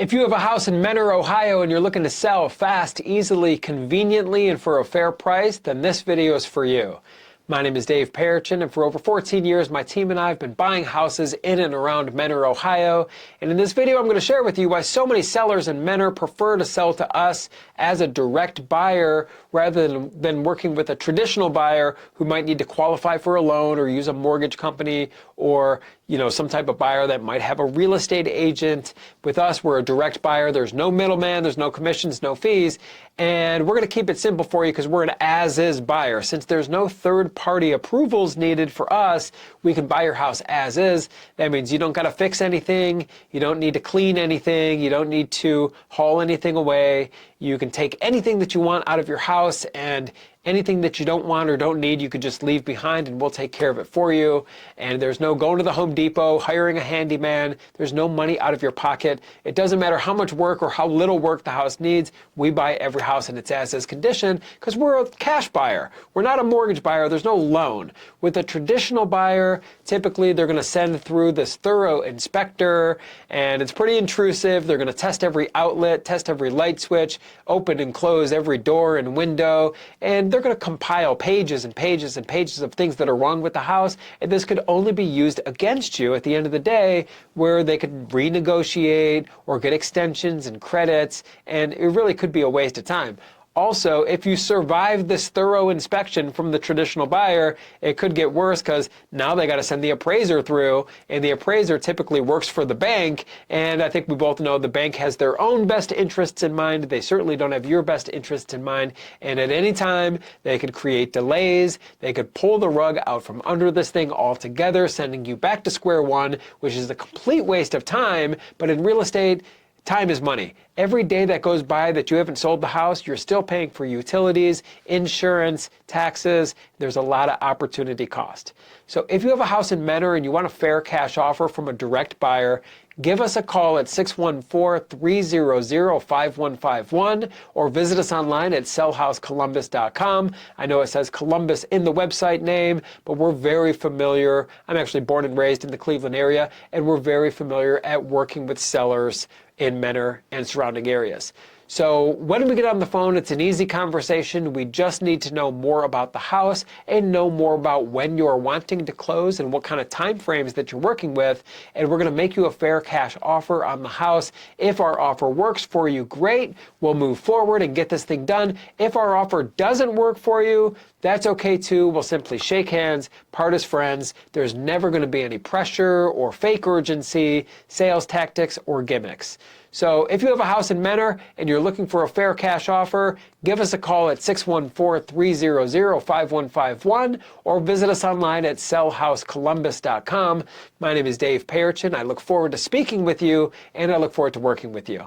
If you have a house in Mentor, Ohio, and you're looking to sell fast, easily, conveniently, and for a fair price, then this video is for you. My name is Dave Perichin, and for over 14 years, my team and I have been buying houses in and around Mentor, Ohio. And in this video, I'm going to share with you why so many sellers in Mentor prefer to sell to us as a direct buyer rather than working with a traditional buyer who might need to qualify for a loan or use a mortgage company or some type of buyer that might have a real estate agent. With us, we're a direct buyer. There's no middleman, there's no commissions, no fees. And we're going to keep it simple for you because we're an as-is buyer. Since there's no third-party approvals needed for us, we can buy your house as is. That means you don't got to fix anything. You don't need to clean anything. You don't need to haul anything away. You can take anything that you want out of your house, and anything that you don't want or don't need, you could just leave behind and we'll take care of it for you. And there's no going to the Home Depot, hiring a handyman. There's no money out of your pocket. It doesn't matter how much work or how little work the house needs. We buy every house in its as-is condition because we're a cash buyer. We're not a mortgage buyer. There's no loan. With a traditional buyer, typically they're going to send through this thorough inspector, and it's pretty intrusive. They're going to test every outlet, test every light switch, open and close every door and window, and they're going to compile pages and pages and pages of things that are wrong with the house, and this could only be used against you at the end of the day, where they could renegotiate or get extensions and credits, and it really could be a waste of time. Also, if you survive this thorough inspection from the traditional buyer, it could get worse because now they got to send the appraiser through, and the appraiser typically works for the bank, and I think we both know the bank has their own best interests in mind. They certainly don't have your best interests in mind, and at any time they could create delays. They could pull the rug out from under this thing altogether, sending you back to square one, which is a complete waste of time. But in real estate, time is money. Every day that goes by that you haven't sold the house, you're still paying for utilities, insurance, taxes. There's a lot of opportunity cost. So if you have a house in Mentor and you want a fair cash offer from a direct buyer, give us a call at 614-300-5151 or visit us online at sellhousecolumbus.com. I know it says Columbus in the website name, but we're very familiar. I'm actually born and raised in the Cleveland area, and we're very familiar at working with sellers in Mentor and surrounding areas. So when we get on the phone, it's an easy conversation. We just need to know more about the house and know more about when you're wanting to close and what kind of time frames that you're working with. And we're going to make you a fair cash offer on the house. If our offer works for you, great. We'll move forward and get this thing done. If our offer doesn't work for you, that's okay too. We'll simply shake hands, part as friends. There's never going to be any pressure or fake urgency, sales tactics, or gimmicks. So if you have a house in Mentor and you're looking for a fair cash offer, give us a call at 614-300-5151 or visit us online at sellhousecolumbus.com. My name is Dave Perichin. I look forward to speaking with you, and I look forward to working with you.